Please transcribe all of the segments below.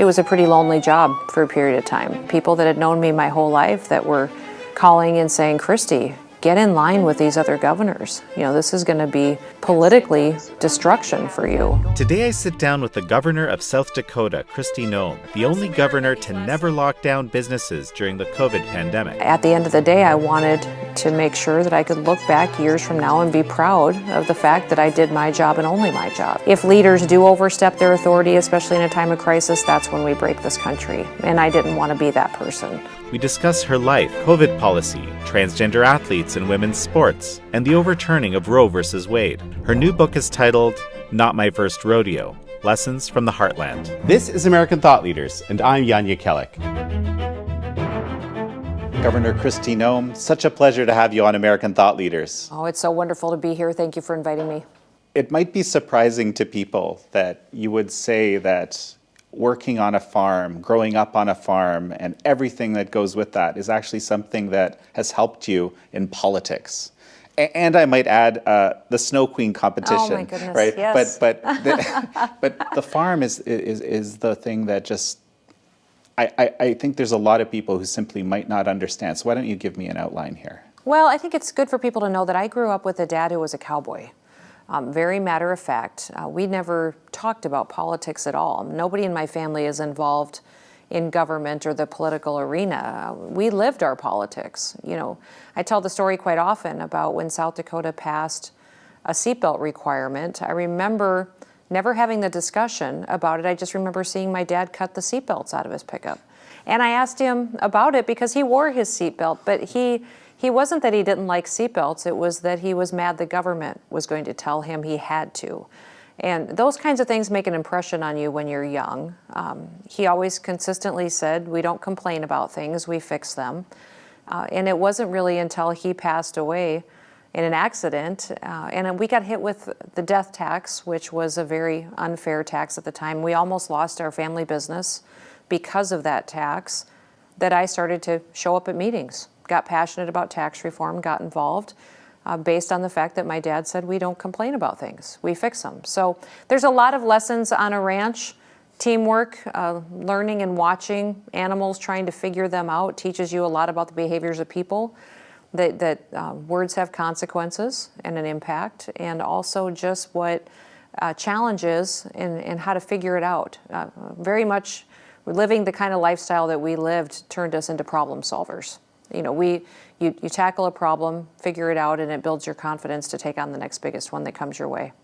It was a pretty lonely job for a period of time. People that had known me my whole life that were calling and saying, Kristi, get in line with these other governors. You know, this is going to be politically destruction for you. Today I sit down with the governor of South Dakota, Kristi Noem, the only governor to never lock down businesses during the COVID pandemic. At the end of the day, I wanted to make sure that I could look back years from now and be proud of the fact that I did my job and only my job. If leaders do overstep their authority, especially in a time of crisis, that's when we break this country. And I didn't want to be that person. We discuss her life, COVID policy, transgender athletes in women's sports, and the overturning of Roe versus Wade. Her new book is titled Not My First Rodeo, Lessons from the Heartland. This is American Thought Leaders, and I'm Yanya Kellick. Governor Kristi Noem, such a pleasure to have you on American Thought Leaders. Oh, it's so wonderful to be here. Thank you for inviting me. It might be surprising to people that you would say that working on a farm, growing up on a farm, and everything that goes with that is actually something that has helped you in politics. And I might add the Snow Queen competition. Oh my goodness, right? yes. But the farm is the thing that just, I think there's a lot of people who simply might not understand. So why don't you give me an outline here? Well, I think it's good for people to know that I grew up with a dad who was a cowboy. Very matter of fact. We never talked about politics at all. Nobody in my family is involved in government or the political arena. We lived our politics. You know, I tell the story quite often about when South Dakota passed a seatbelt requirement. I remember never having the discussion about it. I just remember seeing my dad cut the seatbelts out of his pickup. And I asked him about it because he wore his seatbelt, but he wasn't that he didn't like seatbelts, it was that he was mad the government was going to tell him he had to. And those kinds of things make an impression on you when you're young. He always consistently said, we don't complain about things, we fix them. And it wasn't really until he passed away in an accident, and we got hit with the death tax, which was a very unfair tax at the time. We almost lost our family business because of that tax, that I started to show up at meetings. Got passionate about tax reform, got involved based on the fact that my dad said we don't complain about things, we fix them. So there's a lot of lessons on a ranch. Teamwork, learning and watching animals, trying to figure them out, teaches you a lot about the behaviors of people, that words have consequences and an impact, and also just what challenges and how to figure it out. Very much living the kind of lifestyle that we lived turned us into problem solvers. You know, you tackle a problem, figure it out, and it builds your confidence to take on the next biggest one that comes your way.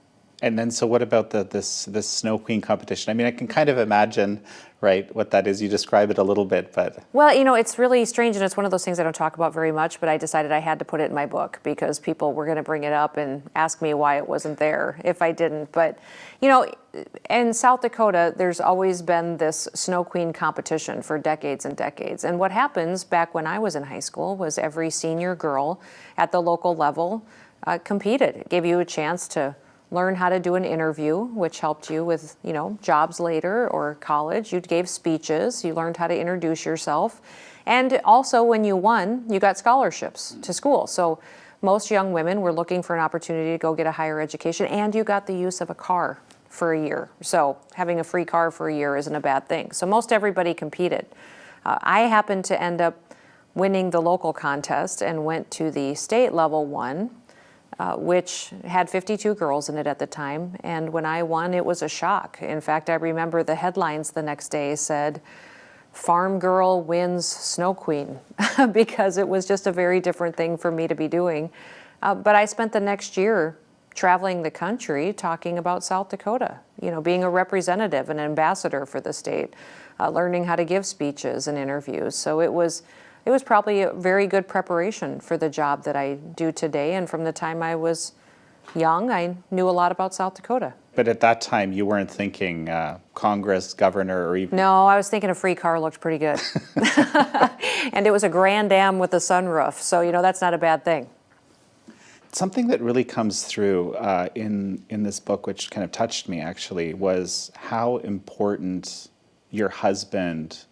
And then, so what about this Snow Queen competition? I mean, I can kind of imagine, right, what that is. You describe it a little bit, but... Well, you know, it's really strange, and it's one of those things I don't talk about very much, but I decided I had to put it in my book because people were going to bring it up and ask me why it wasn't there if I didn't. But, you know, in South Dakota, there's always been this Snow Queen competition for decades and decades. And what happens back when I was in high school was every senior girl at the local level competed. It gave you a chance to learn how to do an interview, which helped you with, you know, jobs later or college. You gave speeches, you learned how to introduce yourself. And also when you won, you got scholarships to school. So most young women were looking for an opportunity to go get a higher education, and you got the use of a car for a year. So having a free car for a year isn't a bad thing. So most everybody competed. I happened to end up winning the local contest and went to the state level one, which had 52 girls in it at the time. And when I won, it was a shock. In fact, I remember the headlines the next day said, "Farm Girl Wins Snow Queen," because it was just a very different thing for me to be doing. But I spent the next year traveling the country talking about South Dakota, you know, being a representative, an ambassador for the state, learning how to give speeches and interviews. So it was probably a very good preparation for the job that I do today. And from the time I was young, I knew a lot about South Dakota. But at that time, you weren't thinking Congress, governor, or even... No, I was thinking a free car looked pretty good. And it was a Grand Am with a sunroof. So, you know, that's not a bad thing. Something that really comes through in this book, which kind of touched me actually, was how important your husband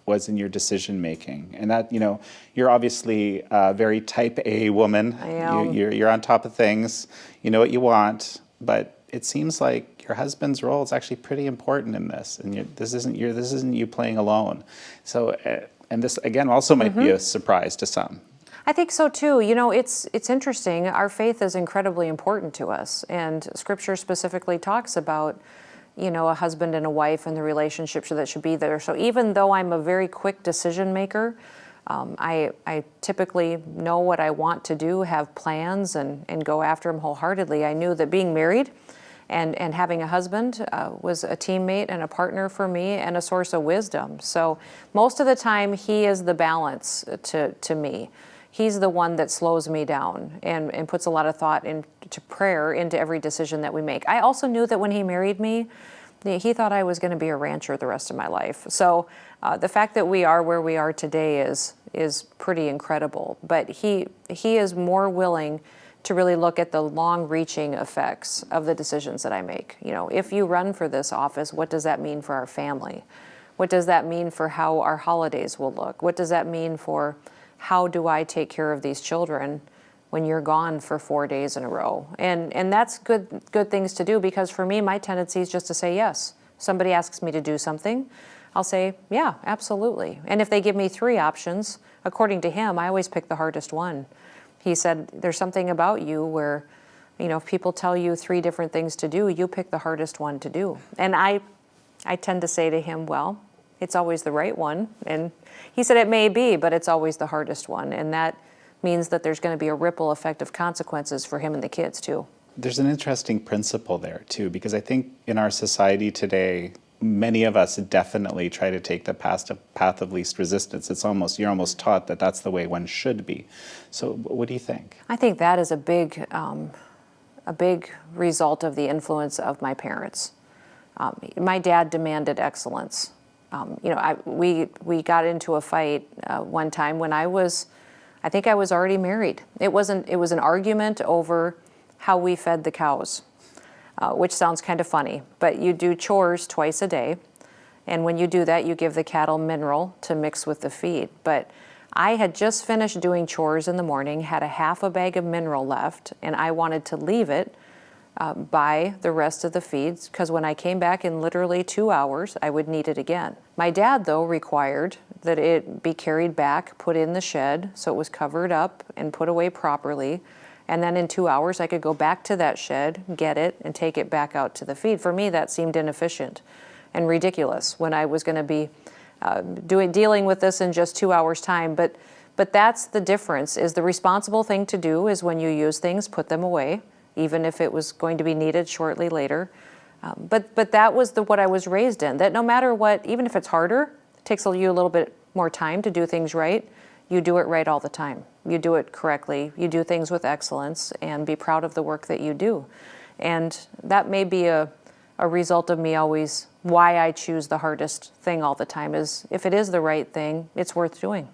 was in your decision making. And that, you know, you're obviously a very type A woman. I am. You're on top of things. You know what you want. But it seems like your husband's role is actually pretty important in this, and this isn't you playing alone. So, and this again also might be a surprise to some. I think so too. You know, it's interesting. Our faith is incredibly important to us, and Scripture specifically talks about, you know, a husband and a wife and the relationship that should be there. So even though I'm a very quick decision maker, I typically know what I want to do, have plans, and go after them wholeheartedly. I knew that being married and having a husband was a teammate and a partner for me and a source of wisdom. So most of the time, he is the balance to me. He's the one that slows me down and puts a lot of thought into prayer into every decision that we make. I also knew that when he married me, he thought I was going to be a rancher the rest of my life. So the fact that we are where we are today is pretty incredible. But he is more willing to really look at the long-reaching effects of the decisions that I make. You know, if you run for this office, what does that mean for our family? What does that mean for how our holidays will look? What does that mean for how do I take care of these children when you're gone for 4 days in a row? And that's good things to do, because for me, my tendency is just to say yes. Somebody asks me to do something, I'll say, yeah, absolutely. And if they give me 3 options, according to him, I always pick the hardest one. He said, there's something about you where, you know, if people tell you 3 different things to do, you pick the hardest one to do. And I tend to say to him, well, it's always the right one. And he said it may be, but it's always the hardest one. And that means that there's going to be a ripple effect of consequences for him and the kids too. There's an interesting principle there too, because I think in our society today, many of us definitely try to take the path of least resistance. You're almost taught that that's the way one should be. So what do you think? I think that is a big result of the influence of my parents. My dad demanded excellence. You know, we got into a fight one time when I think I was already married. It was an argument over how we fed the cows, which sounds kind of funny, but you do chores twice a day. And when you do that, you give the cattle mineral to mix with the feed. But I had just finished doing chores in the morning, had a half a bag of mineral left, and I wanted to leave it buy the rest of the feeds, because when I came back in literally 2 hours, I would need it again. My dad, though, required that it be carried back, put in the shed, so it was covered up and put away properly. And then in 2 hours, I could go back to that shed, get it, and take it back out to the feed. For me, that seemed inefficient and ridiculous when I was going to be dealing with this in just 2 hours' time. But that's the difference. Is the responsible thing to do is when you use things, put them away, even if it was going to be needed shortly later. But that was what I was raised in, that no matter what, even if it's harder, it takes you a little bit more time to do things right, you do it right all the time. You do it correctly. You do things with excellence and be proud of the work that you do. And that may be a result of me always, why I choose the hardest thing all the time, is if it is the right thing, it's worth doing.